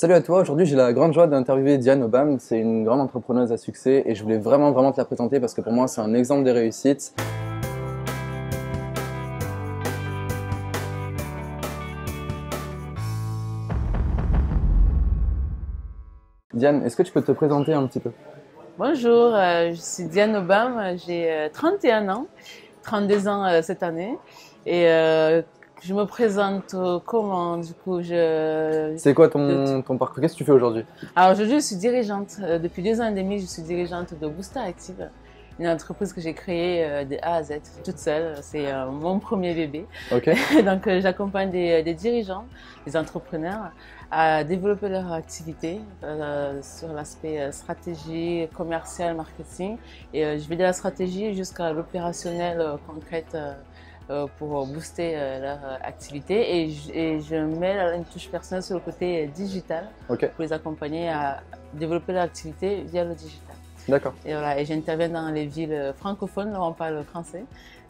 Salut à toi, aujourd'hui j'ai la grande joie d'interviewer Diane Aubame, c'est une grande entrepreneuse à succès et je voulais vraiment te la présenter parce que pour moi c'est un exemple de réussite. Diane, est-ce que tu peux te présenter un petit peu? Bonjour, je suis Diane Aubame, j'ai 31 ans, 32 ans cette année et je me présente comment du coup C'est quoi je- ton parcours? Qu'est-ce que tu fais aujourd'hui? Alors aujourd'hui je suis dirigeante, depuis 2 ans et demi je suis dirigeante de Booster Active, une entreprise que j'ai créée de A à Z toute seule, c'est mon premier bébé. Ok, Donc j'accompagne des dirigeants, des entrepreneurs à développer leur activité sur l'aspect stratégie, commercial, marketing. Et je vais de la stratégie jusqu'à l'opérationnel concrète pour booster leur activité. Et je mets une touche personnelle sur le côté digital ok, pour les accompagner à développer leur activité via le digital. d'accord. Et voilà, et j'interviens dans les villes francophones, là où on parle français.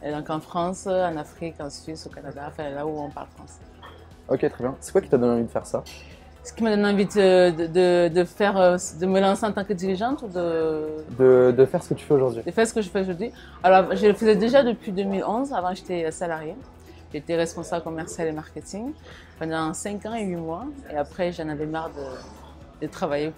Et donc en France, en Afrique, en Suisse, au Canada, enfin là où on parle français. Ok, très bien. C'est quoi qui t'a donné envie de faire ça? Ce qui m'a donné envie de me lancer en tant que dirigeante ou De faire ce que tu fais aujourd'hui. de faire ce que je fais aujourd'hui. Alors, je le faisais déjà depuis 2011, avant j'étais salariée. J'étais responsable commercial et marketing pendant 5 ans et 8 mois. Et après, j'en avais marre de travailler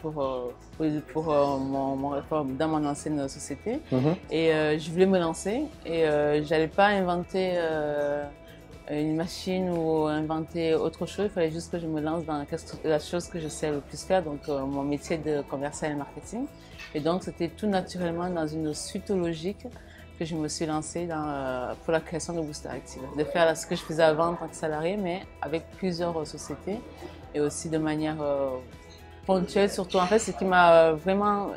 dans mon ancienne société. Mhm. Et je voulais me lancer et j'allais pas inventer une machine ou inventer autre chose. Il fallait juste que je me lance dans la chose que je sais le plus faire, donc mon métier de commercial et marketing. Et donc c'était tout naturellement dans une suite logique que je me suis lancée pour la création de Booster Active. De faire ce que je faisais avant en tant que salarié, mais avec plusieurs sociétés et aussi de manière ponctuelle surtout. En fait, ce qui m'a vraiment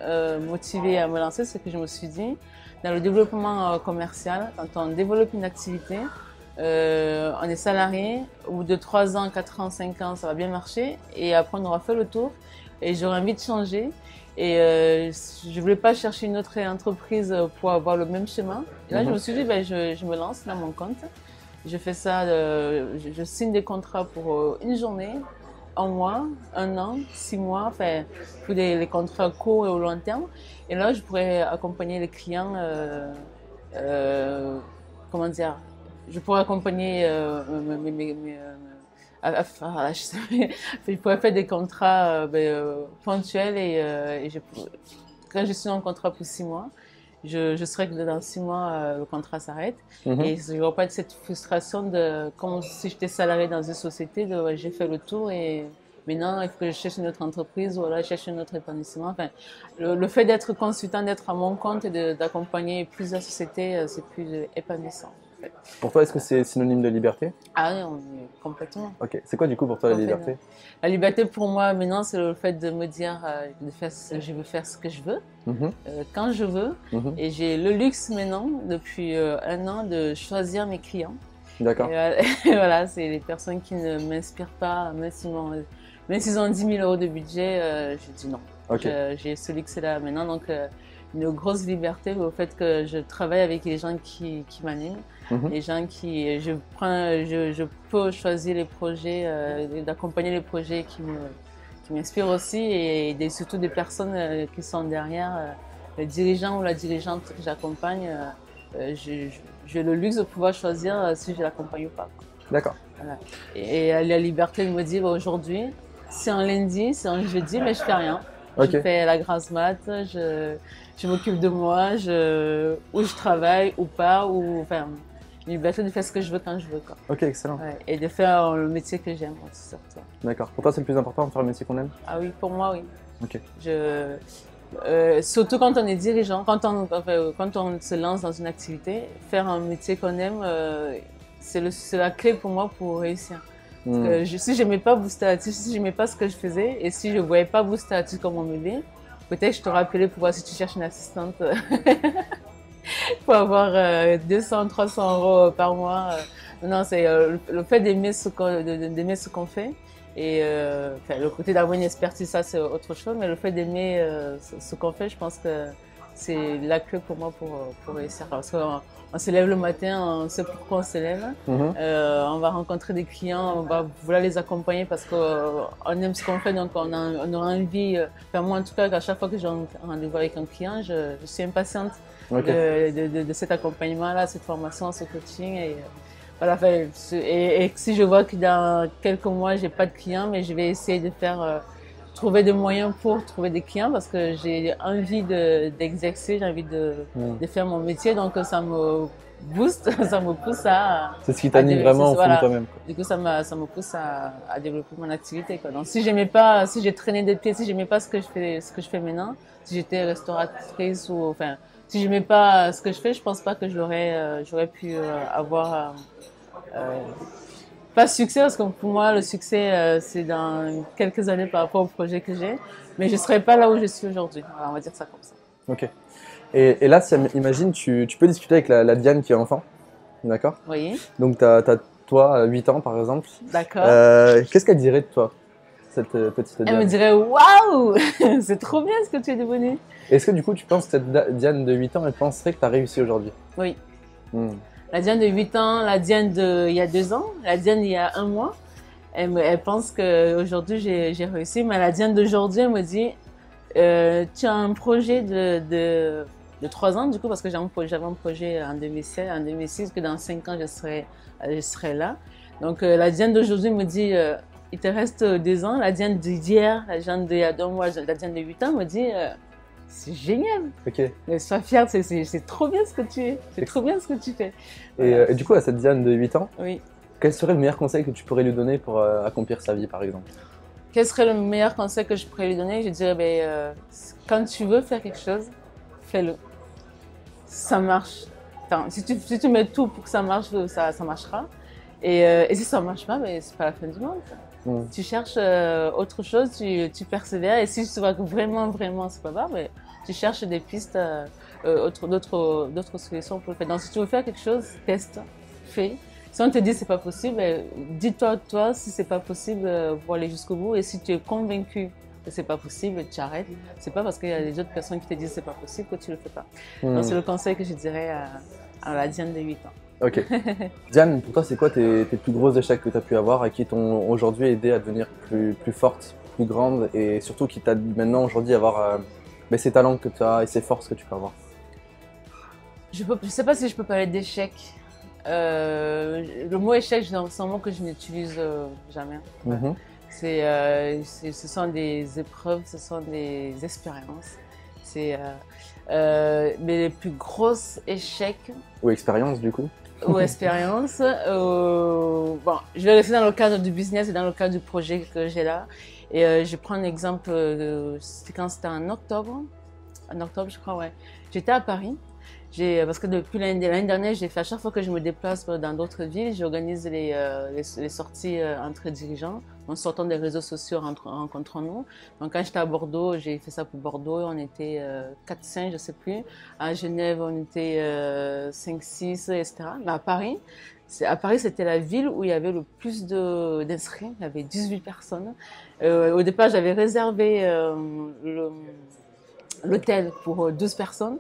motivée à me lancer, c'est que je me suis dit, dans le développement commercial, quand on développe une activité, on est salarié, au bout de 3 ans, 4 ans, 5 ans, ça va bien marcher, et après on aura fait le tour, et j'aurais envie de changer, et je voulais pas chercher une autre entreprise pour avoir le même chemin. Et là, je me suis dit, ben, je me lance dans mon compte. Je fais ça, je signe des contrats pour une journée, un mois, un an, 6 mois, enfin, pour les contrats courts et au long terme. Et là, je pourrais accompagner les clients, comment dire, je pourrais accompagner je pourrais faire des contrats ponctuels quand je suis en contrat pour 6 mois, je saurais que dans 6 mois, le contrat s'arrête. Mhm. Et je n'aurai pas cette frustration de, comme si j'étais salarié dans une société, de ouais, j'ai fait le tour et maintenant il faut que je cherche une autre entreprise ou là je cherche un autre établissement. Enfin, le fait d'être consultant, d'être à mon compte et d'accompagner plusieurs sociétés, c'est plus épanouissant. En fait. Pour toi, est-ce que c'est synonyme de liberté? Ah oui, on est complètement. Ok, c'est quoi du coup pour toi la Complètement. liberté? La liberté pour moi maintenant, c'est le fait de me dire je veux faire ce que je veux, Mhm. quand je veux. Mhm. Et j'ai le luxe maintenant, depuis un an, de choisir mes clients. D'accord. Et voilà, c'est les personnes qui ne m'inspirent pas, même s'ils ont 10 000 euros de budget, je dis non. Ok. J'ai ce luxe-là maintenant, donc une grosse liberté au fait que je travaille avec les gens qui m'animent, Mhm. les gens je peux choisir les projets, d'accompagner les projets qui m'inspirent aussi et surtout des personnes qui sont derrière, le dirigeant ou la dirigeante que j'accompagne. J'ai le luxe de pouvoir choisir si je l'accompagne ou pas. D'accord. Voilà. Et la liberté de me dire aujourd'hui, c'est un lundi, c'est un jeudi, mais je fais rien. Je Ok. fais la grasse mat, je m'occupe de moi, ou je travaille ou pas, ou enfin, la liberté de faire ce que je veux quand je veux. Quoi. Ok, excellent. Ouais. Et de faire le métier que j'aime, surtout. D'accord. Pour toi, c'est le plus important de faire le métier qu'on aime? Ah oui, pour moi, oui. Ok. Surtout quand on est dirigeant, quand on se lance dans une activité, faire un métier qu'on aime, c'est la clé pour moi pour réussir. Parce Hmm. que si j'aimais pas Booster Active, si j'aimais pas ce que je faisais, et si je voyais pas Booster Active comme mon bébé, peut-être je t'aurais appelé pour voir si tu cherches une assistante pour avoir 200, 300 euros par mois. Non, c'est le fait d'aimer d'aimer ce qu'on fait. Et enfin, le côté d'avoir une expertise, ça c'est autre chose, mais le fait d'aimer ce qu'on fait, je pense que c'est la clé pour moi pour réussir. Parce qu'on on se lève le matin, on sait pourquoi on se lève. On va rencontrer des clients, on va vouloir les accompagner parce qu'on aime ce qu'on fait, donc on aura envie. Enfin, moi, en tout cas, à chaque fois que j'ai un rendez-vous avec un client, je suis impatiente de cet accompagnement-là, cette formation, ce coaching. Et, voilà, et si je vois que dans quelques mois, j'ai pas de clients, mais je vais essayer de trouver des moyens pour trouver des clients parce que j'ai envie d'exercer, j'ai envie de faire mon métier, donc ça me booste, ça me pousse à... C'est ce qui t'anime vraiment au fond de toi-même. Du coup, ça me pousse à développer mon activité, quoi. Donc si j'aimais pas, si j'ai traîné des pieds, si j'aimais pas ce que je fais maintenant, si j'étais restauratrice ou, enfin, si j'aimais pas ce que je fais, je pense pas que j'aurais pu avoir pas succès, parce que pour moi, le succès, c'est dans quelques années par rapport au projet que j'ai. Mais je ne serais pas là où je suis aujourd'hui. On va dire ça comme ça. Ok. Et là, imagine, tu peux discuter avec la Diane qui est enfant. D'accord? Oui. Donc, tu as toi, 8 ans par exemple. D'accord. Qu'est-ce qu'elle dirait de toi, cette petite Diane? Elle me dirait waouh, c'est trop bien ce que tu es devenue. Est-ce que du coup, tu penses que cette Diane de 8 ans, elle penserait que tu as réussi aujourd'hui? Oui. La Diane de 8 ans, la Diane il y a 2 ans, la Diane il y a 1 mois, elle pense qu'aujourd'hui j'ai réussi, mais la Diane d'aujourd'hui, elle me dit tu as un projet de 3 ans, du coup, parce que j'avais un projet en 2006, que dans 5 ans je serai là. Donc la Diane d'aujourd'hui me dit il te reste 2 ans. La Diane d'hier, la Diane d'il y a 2 mois, la Diane de 8 ans me dit c'est génial. Ok. Mais sois fière, c'est trop bien ce que tu es. C'est trop bien ce que tu fais. Et du coup, à cette Diane de 8 ans, oui. Quel serait le meilleur conseil que tu pourrais lui donner pour accomplir sa vie, par exemple? Quel serait le meilleur conseil que je pourrais lui donner? Je dirais, quand tu veux faire quelque chose, fais-le. Ça marche. Enfin, si tu mets tout pour que ça marche, ça marchera. Et si ça ne marche pas, c'est pas la fin du monde. Tu cherches autre chose, tu persévères. Et si tu vois que vraiment, c'est pas grave, tu cherches des pistes, d'autres solutions pour le faire. Donc, si tu veux faire quelque chose, teste, fais. Si on te dit c'est pas possible, dis-toi toi si c'est pas possible pour aller jusqu'au bout. Et si tu es convaincu que c'est pas possible, tu arrêtes. C'est pas parce qu'il y a des autres personnes qui te disent c'est pas possible que tu le fais pas. Donc c'est le conseil que je dirais à la Diane de 8 ans. Ok. Diane, pour toi, c'est quoi tes plus gros échecs que tu as pu avoir et qui t'ont aujourd'hui aidé à devenir plus forte, plus grande et surtout qui t'aident maintenant aujourd'hui à avoir ces talents que tu as et ces forces que tu peux avoir? Je sais pas si je peux parler d'échec. Le mot échec, c'est un mot que je n'utilise jamais. Ce sont des épreuves, ce sont des expériences. Mais les plus gros échecs. Ou expériences du coup. Ou expériences. Bon, je vais rester dans le cadre du business et dans le cadre du projet que j'ai là. Et je prends un exemple. C'était quand c'était en octobre. En octobre, je crois, ouais. J'étais à Paris. Parce que depuis l'année dernière, j'ai fait à chaque fois que je me déplace dans d'autres villes, j'organise les sorties entre dirigeants, en sortant des réseaux sociaux, rencontrons-nous. Donc quand j'étais à Bordeaux, j'ai fait ça pour Bordeaux, on était 4-5, je sais plus. À Genève, on était 5-6, etc. Mais à Paris, c'était la ville où il y avait le plus d'inscrits. Il y avait 18 personnes. Au départ, j'avais réservé l'hôtel pour 12 personnes.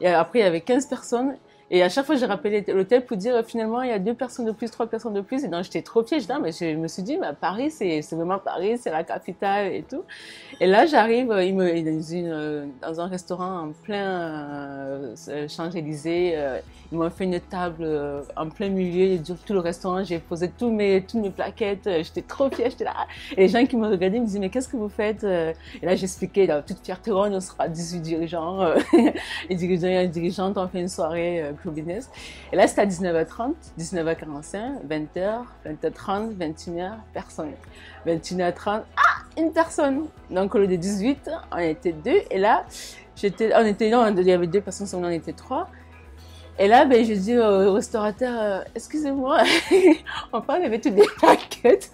Et après, il y avait 15 personnes. Et à chaque fois, j'ai rappelé l'hôtel pour dire finalement, il y a 2 personnes de plus, 3 personnes de plus. Et donc, j'étais trop fière. Mais je me suis dit, mais Paris, c'est vraiment Paris, c'est la capitale et tout. Et là, j'arrive dans un restaurant en plein Champs-Élysées. Ils m'ont fait une table en plein milieu de tout le restaurant. J'ai posé toutes mes plaquettes. J'étais trop fière. J'étais là. Et les gens qui me regardaient me disaient, mais qu'est-ce que vous faites? Et là, j'expliquais, dans toute fierté, on sera 18 dirigeants. Les dirigeants et les dirigeantes ont fait une soirée Club Business. Et là, c'était à 19h30, 19h45, 20h, 20h30, 21h, personne. 21h30, une personne. Donc, au lieu de 18, on était 2. Et là, il y avait 2 personnes, on était 3. Et là, j'ai dit au restaurateur, excusez-moi, on peut enlever toutes les plaquettes.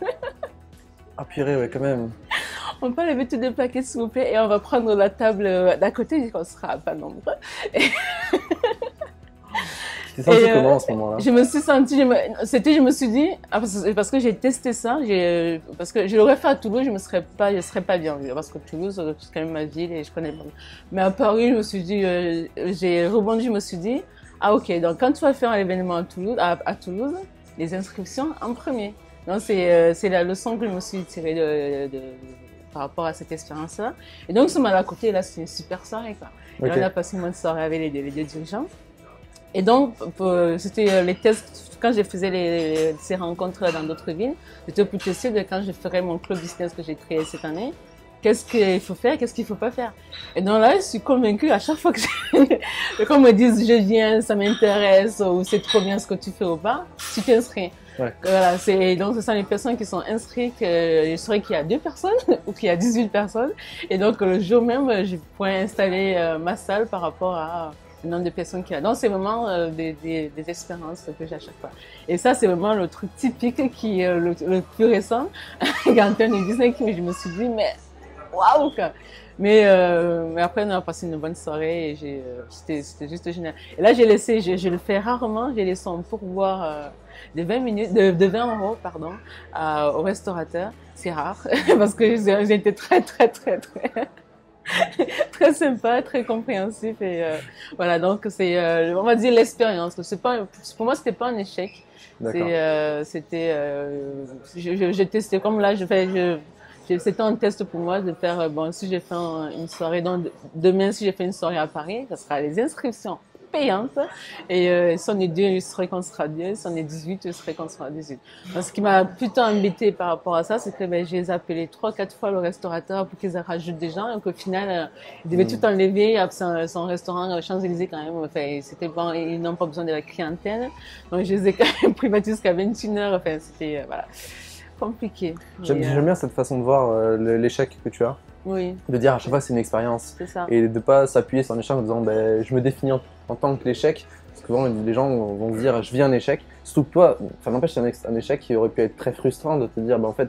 Ah purée, ouais, quand même. On peut enlever toutes les plaquettes, s'il vous plaît, et on va prendre la table d'à côté, on sera pas nombreux. t'es sentie comment à ce moment-là? Je me suis sentie, je me suis dit, parce que j'ai testé ça, parce que je l'aurais fait à Toulouse, je serais pas bien, parce que Toulouse, c'est quand même ma ville et je connais pas. Mais à Paris, je me suis dit, j'ai rebondi, je me suis dit, ah ok, donc quand tu vas faire un événement à Toulouse, les inscriptions en premier. Donc c'est la leçon que je me suis tirée par rapport à cette expérience-là. Et donc ce mal à côté, là, c'est une super soirée, quoi. Okay. Et on a passé une bonne soirée avec les deux dirigeants. Et donc, c'était les tests, quand je faisais ces rencontres dans d'autres villes, j'étais pour tester de quand je ferais mon club business que j'ai créé cette année, qu'est-ce qu'il faut faire, qu'est-ce qu'il ne faut pas faire. Et donc là, je suis convaincue à chaque fois qu'on me dise je viens, ça m'intéresse, ou c'est trop bien ce que tu fais ou pas, tu t'inscris. Ouais. Voilà, donc ce sont les personnes qui sont inscrites, je saurais qu'il y a 2 personnes ou qu'il y a 18 personnes. Et donc le jour même, je pourrais installer ma salle par rapport à le nombre de personnes qu'il y a. Donc c'est vraiment des expériences que j'ai à chaque fois. Et ça, c'est vraiment le truc typique qui est le plus récent. Quand on est business, je me suis dit, mais waouh quoi. Mais après, on a passé une bonne soirée et c'était juste génial. Et là, je le fais rarement, j'ai laissé un pourboire de 20 minutes, de 20 euros, pardon, au restaurateur. C'est rare, parce que j'ai été très sympa, très compréhensif et voilà, donc c'est, on va dire l'expérience. Pour moi, c'était pas un échec. C'était, je testais comme là, c'était un test pour moi de faire, bon, si j'ai fait une soirée, donc demain, si j'ai fait une soirée à Paris, ça sera les inscriptions payantes. Et si on est 2, il serait qu'on sera 2. Si on est 18, il serait qu'on sera 18. Donc, ce qui m'a plutôt embêté par rapport à ça, c'est que j'ai appelé 3-4 fois le restaurateur pour qu'ils rajoutent des gens et qu'au final, ils devaient tout enlever. Son restaurant Champs-Élysées quand même, enfin, c'était bon, ils n'ont pas besoin de la clientèle. Donc, je les ai quand même privatisés jusqu'à 21h. Enfin, c'était, voilà. Compliqué. J'aime bien cette façon de voir l'échec que tu as. Oui. De dire à chaque fois c'est une expérience. C'est ça. Et de ne pas s'appuyer sur un échec en disant ben, je me définis en tant que l'échec. Parce que souvent les gens vont se dire je vis un échec. Surtout que toi, ça n'empêche c'est un échec qui aurait pu être très frustrant de te dire ben, en fait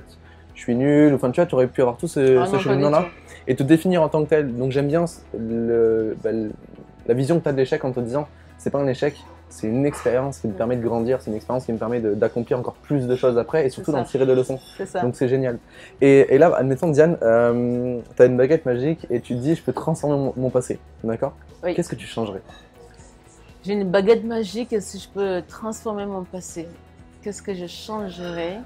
je suis nul. Enfin tu vois, tu aurais pu avoir tout ce cheminement-là et te définir en tant que tel. Donc j'aime bien la vision que tu as de l'échec en te disant c'est pas un échec. C'est une expérience qui me permet de grandir, c'est une expérience qui me permet d'accomplir encore plus de choses après et surtout d'en tirer des leçons. Donc c'est génial. Et là, admettons Diane, tu as une baguette magique et tu te dis je peux transformer mon passé, d'accord? Oui. Qu'est-ce que tu changerais? J'ai une baguette magique et si je peux transformer mon passé, qu'est-ce que je changerais?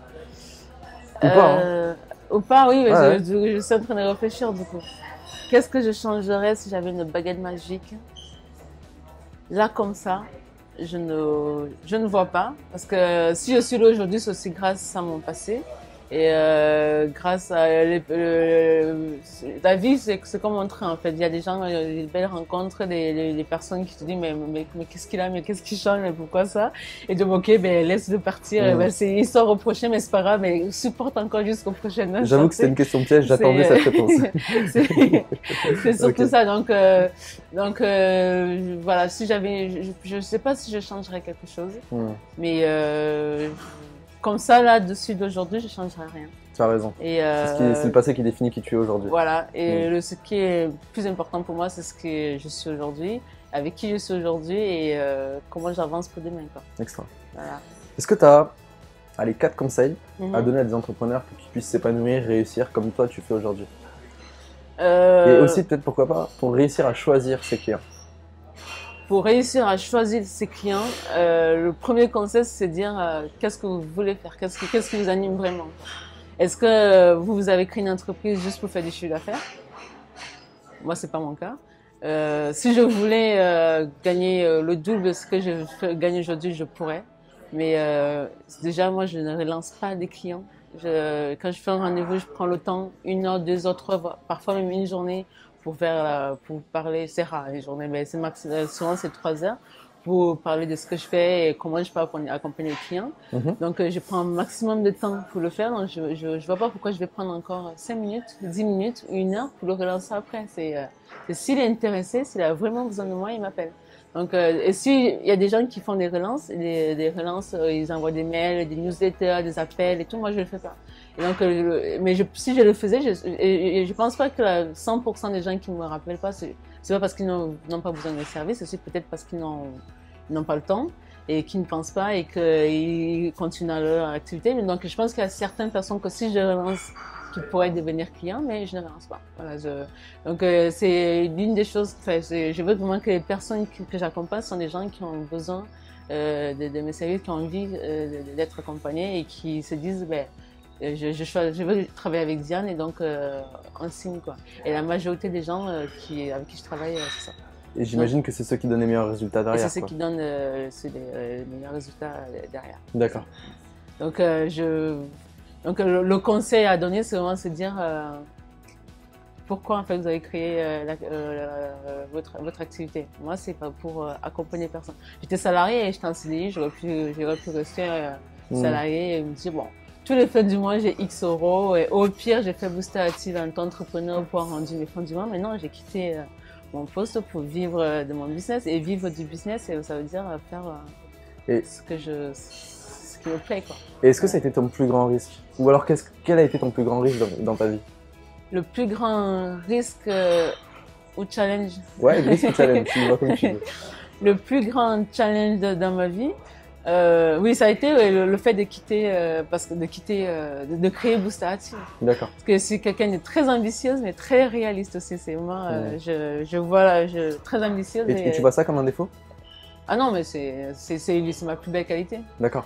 Ou pas, hein? Ou pas, oui, ouais. je suis en train de réfléchir du coup. Qu'est-ce que je changerais si j'avais une baguette magique? Là comme ça. Je ne vois pas, parce que si je suis là aujourd'hui, c'est aussi grâce à mon passé et grâce à la vie, c'est comme un train en fait. Il y a des gens, des belles rencontres, des personnes qui te disent mais qu'est-ce qu'il a, mais qu'est-ce qui change, mais pourquoi ça? Et donc ok, ben laisse-le partir, ben, il sort au prochain, mais c'est pas grave, mais supporte encore jusqu'au prochain. J'avoue que c'était une question piège, j'attendais cette réponse. C'est surtout ça, donc voilà, si je sais pas si je changerais quelque chose, mais comme ça, là, dessus d'aujourd'hui, je ne changerai rien. Tu as raison. C'est le passé qui définit qui tu es aujourd'hui. Voilà. Et ce qui est plus important pour moi, c'est ce que je suis aujourd'hui, avec qui je suis aujourd'hui et comment j'avance pour demain. Extra. Voilà. Est-ce que tu as 4 conseils à donner à des entrepreneurs pour qu'ils puissent s'épanouir, réussir comme toi tu fais aujourd'hui? Et aussi, peut-être, pourquoi pas, pour réussir à choisir ses clients? Pour réussir à choisir ses clients, le premier conseil, c'est de dire qu'est-ce que vous voulez faire, qu'est-ce qui vous anime vraiment. Est-ce que vous avez créé une entreprise juste pour faire du chiffre d'affaires? Moi, c'est pas mon cas. Si je voulais gagner le double de ce que je gagne aujourd'hui, je pourrais. Mais déjà, moi, je ne relance pas des clients. Quand je fais un rendez-vous, je prends le temps, 1 heure, 2 heures, 3 heures, parfois même une journée, pour parler. C'est rare les journées, mais souvent c'est 3 heures pour parler de ce que je fais et comment je peux accompagner les clients. Donc je prends un maximum de temps pour le faire. Donc je vois pas pourquoi je vais prendre encore 5 minutes, 10 minutes, 1 heure pour le relancer après. S'il est intéressé, s'il a vraiment besoin de moi, il m'appelle. Donc, et s'il y a des gens qui font des relances, ils envoient des mails, des newsletters, des appels et tout, moi je le fais pas. Et donc, si je le faisais, je pense pas que 100% des gens qui me rappellent pas, c'est pas parce qu'ils n'ont pas besoin de mes services, c'est peut-être parce qu'ils n'ont pas le temps. et qui ne pensent pas et qu'ils continuent dans leur activité. Mais donc, je pense qu'il y a certaines personnes que si je relance, qui pourraient devenir clients, mais je ne relance pas. Voilà, donc, c'est l'une des choses, je veux vraiment que les personnes que j'accompagne sont des gens qui ont besoin de mes services, qui ont envie d'être accompagnés et qui se disent, ben, je veux travailler avec Diane et donc on signe quoi. Et la majorité des gens avec qui je travaille, c'est ça. Et j'imagine que c'est ceux qui donnent les meilleurs résultats derrière. C'est ceux qui donnent les meilleurs résultats derrière. D'accord. Donc, le conseil à donner, c'est vraiment se dire pourquoi en fait vous avez créé votre activité. Moi, c'est pas pour accompagner personne. J'étais salarié et j'étais en CDI, j'aurais pu rester salarié et me dire bon, tous les fins du mois j'ai X euros et au pire j'ai fait booster active en tant qu'entrepreneur pour rendu mes fins du mois. Mais non, j'ai quitté mon poste pour vivre de mon business et vivre du business, et ça veut dire faire ce qui me plaît quoi. Et est-ce que ça a été ton plus grand risque? Ou alors quel a été ton plus grand risque dans ta vie? Le plus grand risque ou challenge? Ouais, risque ou challenge, tu le vois comme tu veux. Le plus grand challenge dans ma vie, oui, ça a été le fait de quitter, de créer Booster Active. D'accord. Parce que je suis quelqu'un de très ambitieuse, mais très réaliste aussi. C'est vraiment, très ambitieuse. Et tu vois ça comme un défaut? Ah non, mais c'est ma plus belle qualité. D'accord.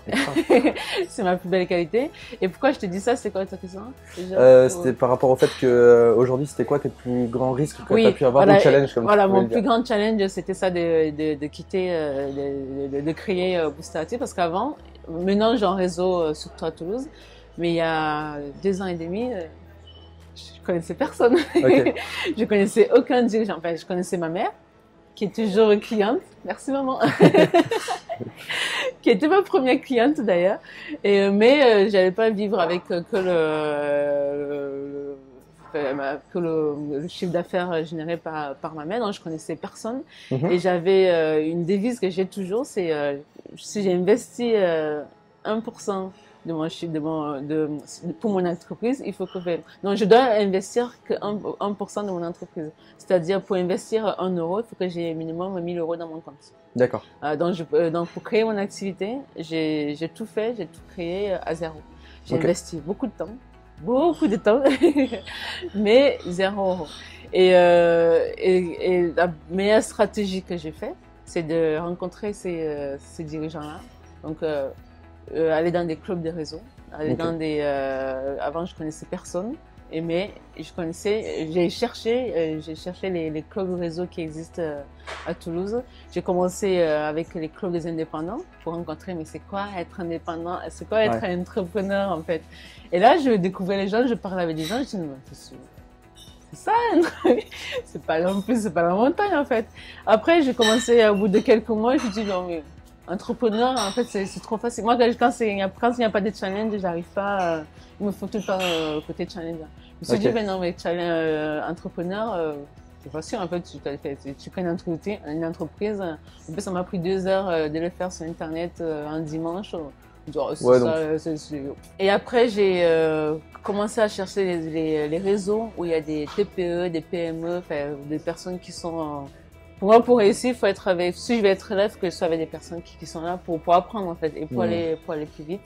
C'est ma plus belle qualité. Et pourquoi je te dis ça? C'est quoi ta question? C'était par rapport au fait que aujourd'hui, c'était quoi tes plus grands risques que tu as pu avoir, ou challenge comme voilà, tu pouvais mon le dire. plus grand challenge, c'était ça de quitter, de créer Booster Active, parce qu'avant, maintenant j'ai un réseau surtout à Toulouse, mais il y a 2 ans et demi, je connaissais personne. Okay. Je connaissais aucun dirigeant. Enfin, je connaissais ma mère, qui est toujours cliente. Merci maman. Qui était ma première cliente d'ailleurs. Mais j'allais pas vivre avec que le chiffre d'affaires généré par ma mère. Donc je connaissais personne. Et j'avais une devise que j'ai toujours, c'est si j'ai investi 1% de mon chiffre, pour mon entreprise, il faut que non, je dois investir que 1% de mon entreprise. C'est-à-dire, pour investir 1 euro, il faut que j'ai minimum 1000 euros dans mon compte. D'accord. Donc, pour créer mon activité, j'ai tout fait, j'ai tout créé à zéro. J'ai investi beaucoup de temps, mais 0 euro. Et la meilleure stratégie que j'ai fait, c'est de rencontrer ces dirigeants-là. Donc, aller dans des clubs de réseau, aller dans avant je connaissais personne, mais j'ai cherché les clubs de réseau qui existent à Toulouse. J'ai commencé avec les clubs des indépendants pour rencontrer, mais c'est quoi être indépendant, c'est quoi être entrepreneur en fait. Et là je découvrais les gens, je parlais avec des gens, je dis c'est ça, c'est pas la montagne en fait. Après j'ai commencé au bout de quelques mois, je dis non mais entrepreneur, en fait, c'est trop facile. Moi, quand il n'y a pas de challenge, j'arrive pas. Il me faut tout le temps côté challenge. Je me suis dit, ben non, mais challenge, entrepreneur, c'est facile. En fait, tu crées une entreprise. En plus, ça m'a pris 2 heures de le faire sur Internet un dimanche. Et après, j'ai commencé à chercher les réseaux où il y a des TPE, des PME, des personnes qui sont pour moi, pour réussir, il faut être avec, si je vais être là, il faut que je sois avec des personnes qui sont là pour apprendre, en fait, et pour aller plus vite.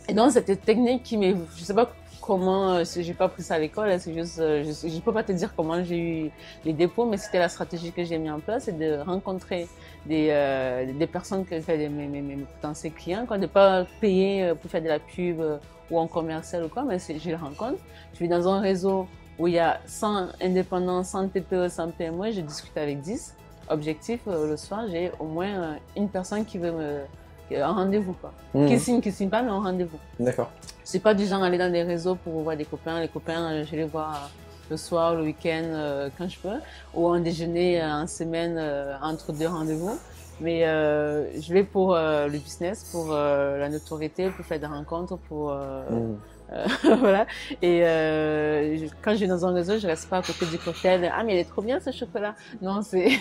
Et donc, cette technique je sais pas comment, j'ai pas pris ça à l'école, c'est juste, je peux pas te dire comment j'ai eu les dépôts, mais c'était la stratégie que j'ai mis en place, c'est de rencontrer des personnes mes potentiels clients, quoi, de pas payer pour faire de la pub ou en commercial ou quoi, mais je les rencontre. Je suis dans un réseau où il y a 100 indépendants, 100 TPE, 100 PME, je discute avec 10. Objectif, le soir, j'ai au moins une personne qui veut un rendez-vous, quoi. Qui signe pas, mais un rendez-vous. D'accord. C'est pas du genre aller dans des réseaux pour voir des copains. Les copains, je les vois le soir, le week-end, quand je peux, ou un déjeuner en semaine entre 2 rendez-vous. Mais je vais pour le business, pour la notoriété, pour faire des rencontres, pour Voilà. Et quand je vais dans un réseau, je reste pas à côté du cocktail. Ah, mais il est trop bien ce chocolat. Non, c'est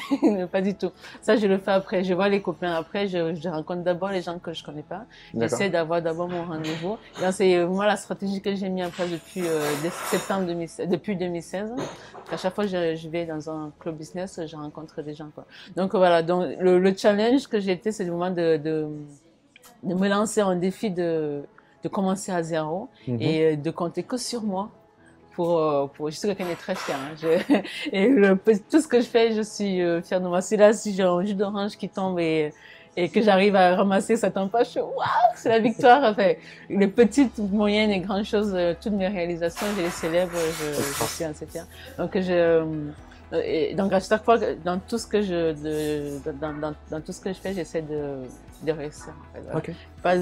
pas du tout. Ça, je le fais après. Je vois les copains après. Je rencontre d'abord les gens que je connais pas. J'essaie d'avoir d'abord mon rendez-vous. C'est moi la stratégie que j'ai mis en place depuis septembre 2016, depuis 2016. À chaque fois que je vais dans un club business, je rencontre des gens, quoi. Donc voilà. Donc le challenge que j'ai été, c'est le moment de me lancer un défi de commencer à zéro et de compter que sur moi je suis quelqu'un de très fier, hein. Tout ce que je fais, je suis fière de moi. Si j'ai un jus d'orange qui tombe et que j'arrive à ramasser, ça tombe pas, je suis waouh, c'est la victoire. Enfin, les petites, moyennes et grandes choses, toutes mes réalisations, je les célèbre, je suis assez fière. Donc à chaque fois, dans tout ce que dans tout ce que je fais, j'essaie de réussir, en fait. Voilà. Okay. Pas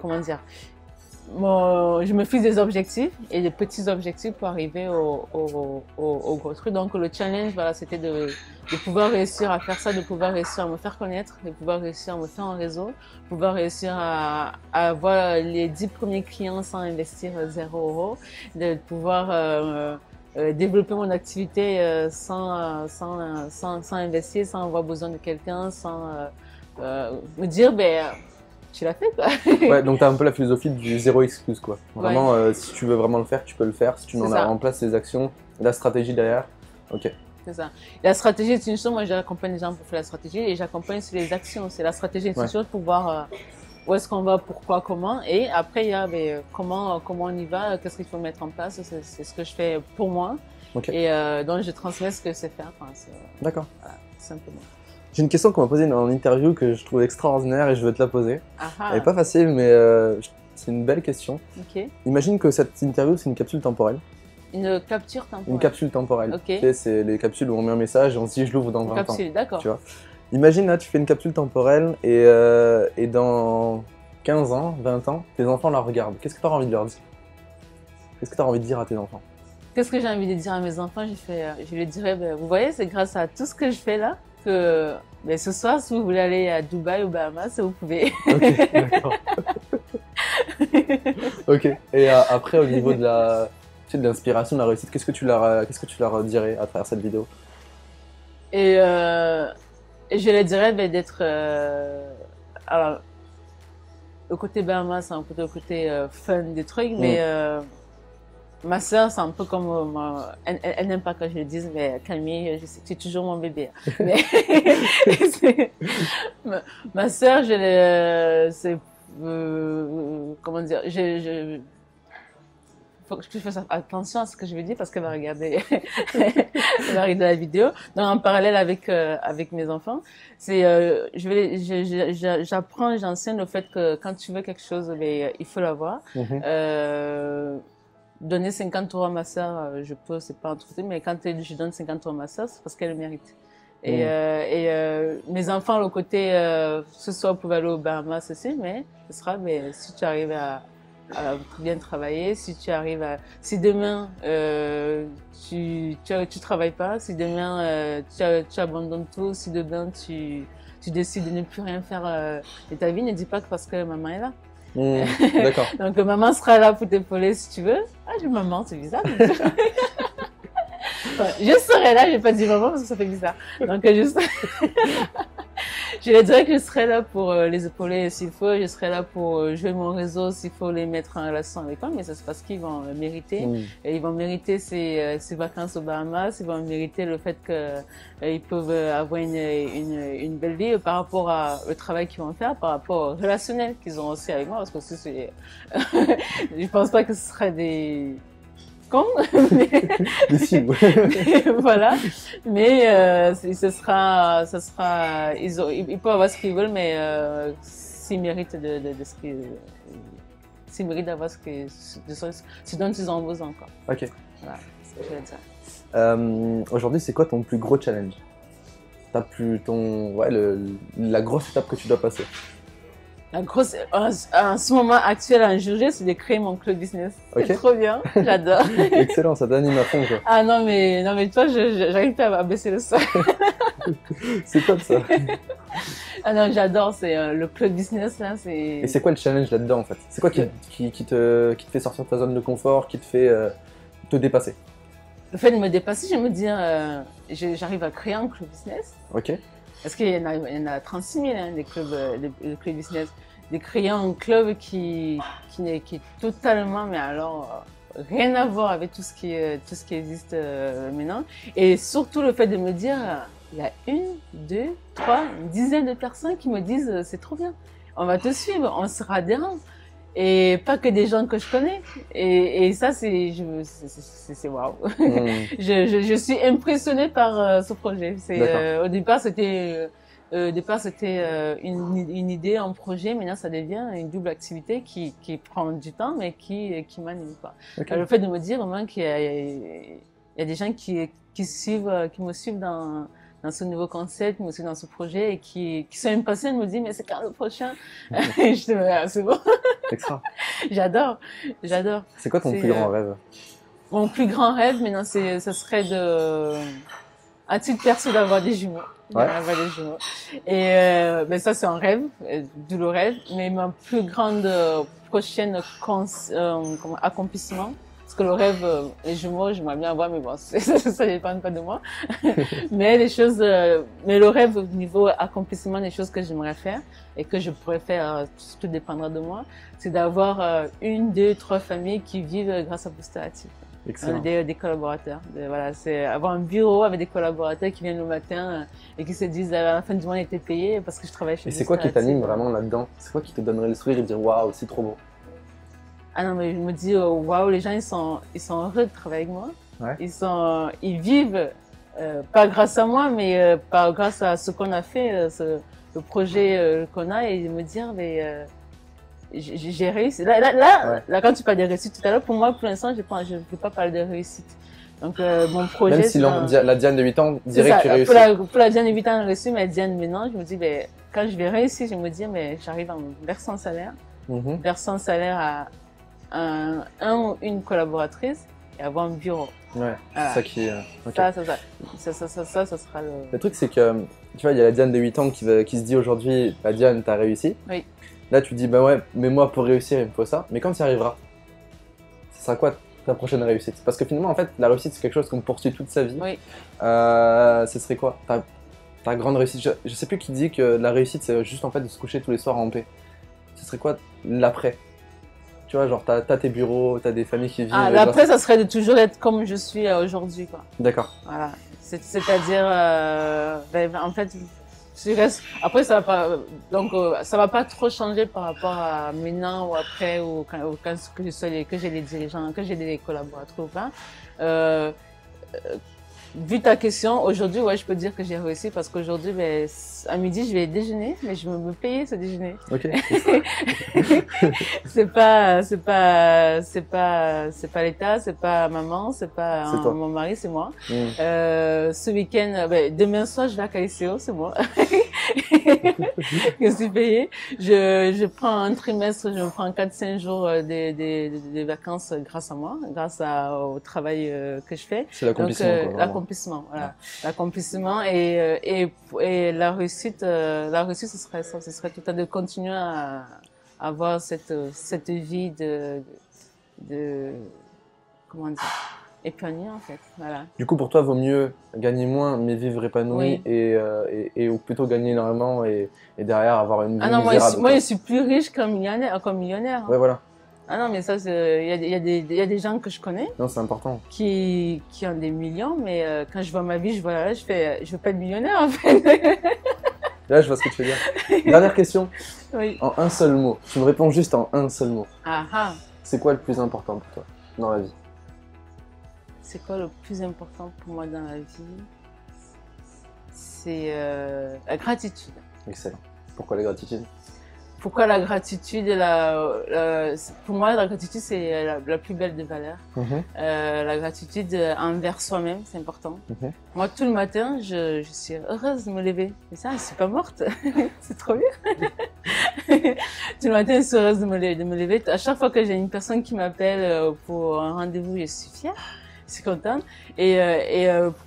comment dire, je me fixe des objectifs et des petits objectifs pour arriver au gros truc. Donc le challenge, voilà, c'était de pouvoir réussir à faire ça, de pouvoir réussir à me faire connaître, de pouvoir réussir à me faire un réseau, de pouvoir réussir à avoir les 10 premiers clients sans investir 0 €, de pouvoir développer mon activité sans investir, sans avoir besoin de quelqu'un, sans me dire, tu l'as fait, quoi. Ouais, donc t'as un peu la philosophie du zéro excuse, quoi. Vraiment, ouais. Si tu veux vraiment le faire, tu peux le faire. Si tu n'en as en place les actions, la stratégie derrière, ok. C'est ça. La stratégie, c'est une chose. Moi, j'accompagne les gens pour faire la stratégie et j'accompagne sur les actions. C'est la stratégie, c'est une chose pour voir où est-ce qu'on va, pourquoi, comment. Et après, il y a comment on y va, qu'est-ce qu'il faut mettre en place. C'est ce que je fais pour moi. Okay. Et donc, je transmets ce que je sais faire. Enfin, d'accord. Voilà, simplement. J'ai une question qu'on m'a posée dans l'interview que je trouve extraordinaire et je veux te la poser. Aha. Elle n'est pas facile, mais c'est une belle question. Okay. Imagine que cette interview, c'est une capsule temporelle. Une capture temporelle. Une capsule temporelle. Okay. Tu sais, c'est les capsules où on met un message et on se dit je l'ouvre dans 20 ans. Capsule, d'accord. Tu vois. Imagine là, tu fais une capsule temporelle et dans 15 ans, 20 ans, tes enfants la regardent. Qu'est-ce que tu auras envie de leur dire? Qu'est-ce que tu auras envie de dire à tes enfants? Qu'est-ce que j'ai envie de dire à mes enfants? Je leur dirais, vous voyez, c'est grâce à tout ce que je fais là que ce soir, si vous voulez aller à Dubaï ou Bahamas, vous pouvez. Ok, d'accord. Ok. Et après, au niveau de l'inspiration, de la réussite, qu'est-ce que tu leur dirais à travers cette vidéo? Et je leur dirais d'être... alors, le côté Bahamas, c'est un peu le côté fun des trucs, mais ma sœur, c'est un peu comme... elle n'aime pas que je le dise, mais Camille, je sais que tu es toujours mon bébé. Mais ma sœur, c'est... comment dire, faut que je fasse attention à ce que je vais dire parce qu'elle va regarder, elle va regarder la vidéo. Donc en parallèle avec mes enfants, j'enseigne le fait que quand tu veux quelque chose, il faut l'avoir. Donner 50 € à ma sœur, c'est pas un truc, mais quand je donne 50 € à ma sœur, c'est parce qu'elle le mérite. Et mes enfants, le côté, ce soir, vous pouvez aller au Bahamas aussi, mais ce sera, si tu arrives à bien travailler, si tu arrives si demain, tu travailles pas, si demain, tu abandonnes tout, si demain, tu décides de ne plus rien faire de ta vie, ne dis pas que parce que maman est là. D'accord. Donc, maman sera là pour t'épauler si tu veux. Ah, je dis maman, c'est bizarre. Je serai là, je n'ai pas dit maman parce que ça fait bizarre. Donc, je leur dirais que je serai là pour les épauler s'il faut, je serai là pour jouer mon réseau s'il faut les mettre en relation avec moi, mais c'est parce qu'ils vont mériter. Et ils vont mériter ces vacances aux Bahamas, ils vont mériter le fait qu'ils peuvent avoir une belle vie par rapport au travail qu'ils vont faire, par rapport au relationnel qu'ils ont aussi avec moi, parce que je pense pas que ce serait des... voilà, mais ils peuvent avoir ce qu'ils veulent, mais s'ils méritent s'ils méritent d'avoir ce dont ils ont besoin, quoi. Ok. Voilà, c'est ce que je veux dire. Aujourd'hui, c'est quoi ton plus gros challenge? La grosse étape que tu dois passer? En ce moment actuel en juillet, c'est de créer mon club business. Okay. C'est trop bien, j'adore. Excellent, ça t'anime à fond, quoi. Ah non mais toi, j'arrive pas à baisser le sol. C'est top ça. Ah non, j'adore, c'est le club business là, Et c'est quoi le challenge là-dedans en fait? C'est quoi qui te fait sortir de ta zone de confort, qui te fait te dépasser? Le fait de me dépasser, je me dis, j'arrive à créer un club business. Ok. Parce qu'il y en a 36 000, hein, des clubs, des clubs business. De créer un club qui est totalement, mais alors, rien à voir avec tout ce qui existe maintenant. Et surtout le fait de me dire, il y a une, deux, trois, une dizaine de personnes qui me disent, c'est trop bien, on va te suivre, on sera adhérents. Et pas que des gens que je connais. Et ça, c'est waouh. Je suis impressionnée par ce projet. Au départ, c'était une idée, un projet. Maintenant, ça devient une double activité qui prend du temps, mais qui m'anime, quoi. Okay. Le fait de me dire vraiment qu'il y a des gens qui me suivent dans ce nouveau concept, mais aussi dans ce projet, et qui sont impatients de me dire, mais c'est quand le prochain? Je dis, c'est bon. Extra. J'adore. C'est quoi ton plus grand rêve? Mon plus grand rêve, maintenant, ça serait à titre perso, d'avoir des jumeaux. Ouais. D'avoir des jumeaux. Et, ben ça, c'est un rêve, d'où le rêve. Mais ma plus grande prochaine accomplissement, parce que le rêve, les jumeaux, j'aimerais bien avoir, mais bon, ça dépend pas de moi. Mais mais le rêve au niveau accomplissement, des choses que j'aimerais faire et que je pourrais faire, tout dépendra de moi, c'est d'avoir une, deux, trois familles qui vivent grâce à Boosteritive. Excellent. Des collaborateurs. Voilà, c'est avoir un bureau avec des collaborateurs qui viennent le matin et qui se disent à la fin du mois, on était payé parce que je travaille chez. Et c'est quoi qui t'anime vraiment là-dedans? C'est quoi qui te donnerait le sourire et dire waouh, c'est trop beau? Ah non, mais je me dis waouh, les gens ils sont heureux de travailler avec moi. Ouais. Ils vivent pas grâce à moi, mais grâce à ce qu'on a fait, le projet qu'on a, et me dire mais j'ai réussi. Là, quand tu parles de réussite tout à l'heure, pour moi, pour l'instant, je ne vais pas parler de réussite. Donc, mon projet. Même si la Diane de 8 ans dirait que tu réussis. Pour la Diane de 8 ans, elle réussit, mais Diane maintenant, je me dis, ben, quand je vais réussir, je me dis, mais j'arrive en versant salaire. Versant salaire à un ou une collaboratrice et avoir un bureau. Ouais, voilà. C'est ça qui est. Okay. Ça sera le. Le truc, c'est que, tu vois, il y a la Diane de 8 ans qui se dit aujourd'hui, la Diane, t'as réussi. Oui. Là, tu dis, bah ouais, mais moi, pour réussir, il me faut ça. Mais quand tu y arriveras, ce sera quoi ta prochaine réussite? Parce que finalement, en fait, la réussite, c'est quelque chose qu'on poursuit toute sa vie. Oui. Ce serait quoi ta grande réussite? Je sais plus qui dit que la réussite, c'est juste en fait de se coucher tous les soirs en paix. Ce serait quoi l'après? Tu vois, genre, t'as tes bureaux, t'as des familles qui vivent. Ah, l'après, ça serait de toujours être comme je suis aujourd'hui, quoi. D'accord. Voilà. C'est-à-dire, en fait, après, ça va pas, donc, ça va pas trop changer par rapport à maintenant ou après, ou quand que j'ai des dirigeants, que j'ai des collaborateurs ou pas. Vu ta question, aujourd'hui, ouais, je peux dire que j'ai réussi parce qu'aujourd'hui, ben, à midi, je vais déjeuner, mais je vais me payer ce déjeuner. Ok. c'est pas l'État, c'est pas maman, c'est pas mon mari, c'est moi. Ce week-end, ben, demain soir, je vais à KCO, c'est moi. Je suis payée. Je prends un trimestre, je me prends 4-5 jours des vacances grâce à moi, grâce au travail que je fais. C'est l'accomplissement. L'accomplissement, voilà. L'accomplissement et la réussite, ce serait ça, ce serait tout à de continuer à avoir cette vie de comment dire, épanouie en fait, voilà. Du coup, pour toi, vaut mieux gagner moins mais vivre épanoui, oui. ou plutôt gagner énormément et derrière avoir une vie misérable. Moi, je suis plus riche qu'un millionnaire. Hein. Ouais, voilà. Ah non, mais ça, il y a des gens que je connais. Non, c'est important. Qui ont des millions, mais quand je vois ma vie, je veux pas être millionnaire en fait. Là, je vois ce que tu veux dire. Dernière question. Oui. En un seul mot. Tu me réponds juste en un seul mot. Ah. C'est quoi le plus important pour toi dans la vie? C'est quoi le plus important pour moi dans la vie? C'est la gratitude. Excellent. Pourquoi la gratitude? Pourquoi la gratitude? Pour moi, la gratitude, c'est la plus belle des valeurs. La gratitude envers soi-même, c'est important. Moi, tout le matin, je suis heureuse de me lever. Et ça, je suis pas morte. C'est trop bien. Tout le matin, je suis heureuse de me lever. À chaque fois que j'ai une personne qui m'appelle pour un rendez-vous, je suis fière. Je suis contente. Et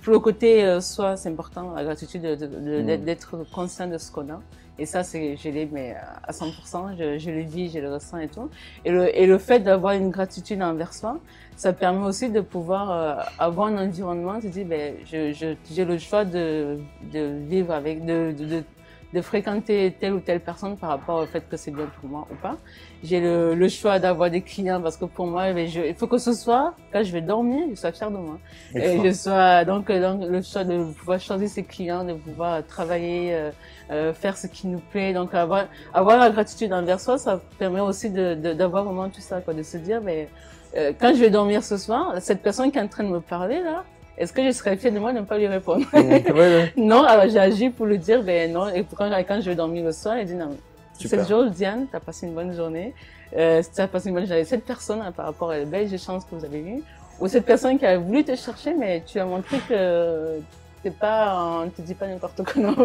pour le côté soi, c'est important, la gratitude d'être conscient de ce qu'on a. Et ça, je l'ai mais à 100%, je le vis, je le ressens et tout. Et le fait d'avoir une gratitude envers soi, ça permet aussi de pouvoir avoir un environnement, tu dis, ben, j'ai le choix de vivre avec, de fréquenter telle ou telle personne par rapport au fait que c'est bien pour moi ou pas. J'ai le choix d'avoir des clients parce que pour moi, il faut que ce soit, quand je vais dormir, je sois fière de moi. Et je sois, donc le choix de pouvoir choisir ses clients, de pouvoir travailler, faire ce qui nous plaît. Donc avoir la gratitude envers soi, ça permet aussi d'avoir vraiment tout ça, quoi, de se dire, mais quand je vais dormir ce soir, cette personne qui est en train de me parler là, est-ce que je serais fière de moi de ne pas lui répondre? Ouais. Non, alors j'ai agi pour lui dire, ben non, et quand je vais dormir le soir, elle dit non, Super. cette journée, Diane, t'as passé une bonne journée, t'as passé une bonne journée. Cette personne, par rapport à la belle chance que vous avez eue, ou cette personne qui a voulu te chercher, mais tu as montré que t'es pas, on te dit pas n'importe quoi non,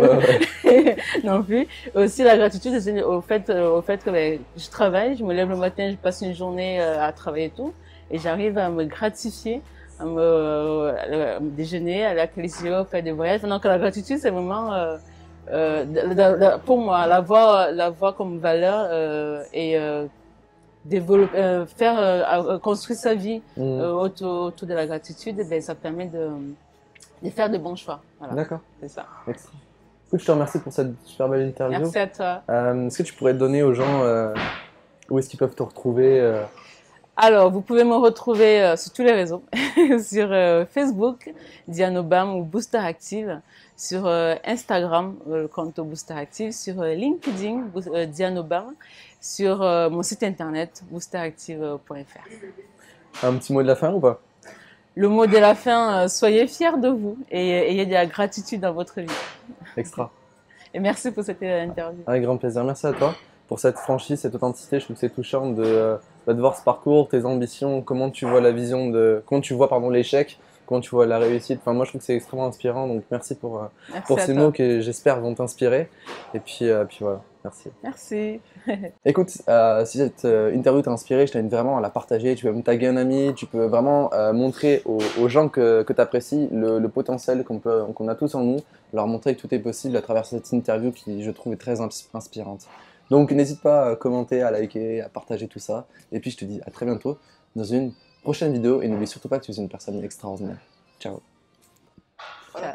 non plus. Aussi la gratitude, c'est au fait que ben, je travaille, je me lève le matin, je passe une journée à travailler et tout, et j'arrive à me gratifier, à me déjeuner, aller à Calisio, faire des voyages. Donc la gratitude, c'est vraiment pour moi la voir comme valeur et développer, construire sa vie autour de la gratitude. Ben ça permet de faire de bons choix. Voilà. D'accord. C'est ça. Écoute, je te remercie pour cette super belle interview. Merci à toi. Est-ce que tu pourrais donner aux gens où est-ce qu'ils peuvent te retrouver Alors, vous pouvez me retrouver sur tous les réseaux, sur Facebook, Diane Obam ou Booster Active, sur Instagram, le compte Booster Active, sur LinkedIn, Diane Obam, sur mon site internet, boosteractive.fr. Un petit mot de la fin ou pas? Le mot de la fin, soyez fiers de vous et ayez de la gratitude dans votre vie. Extra. Et merci pour cette interview. Avec grand plaisir. Merci à toi pour cette franchise, cette authenticité. Je trouve que c'est touchant de voir ce parcours, tes ambitions, comment tu vois la vision comment tu vois l'échec, comment tu vois la réussite. Enfin, moi, je trouve que c'est extrêmement inspirant. Donc, merci pour ces mots que j'espère vont t'inspirer. Et puis voilà. Merci. Merci. Écoute, si cette interview t'a inspiré, je t'invite vraiment à la partager. Tu peux me taguer un ami, tu peux vraiment montrer aux gens que tu apprécies le potentiel qu'on a tous en nous, leur montrer que tout est possible à travers cette interview qui, je trouve, est très inspirante. Donc, n'hésite pas à commenter, à liker, à partager tout ça. Et puis, je te dis à très bientôt dans une prochaine vidéo. Et n'oublie surtout pas que tu es une personne extraordinaire. Ciao. Ciao.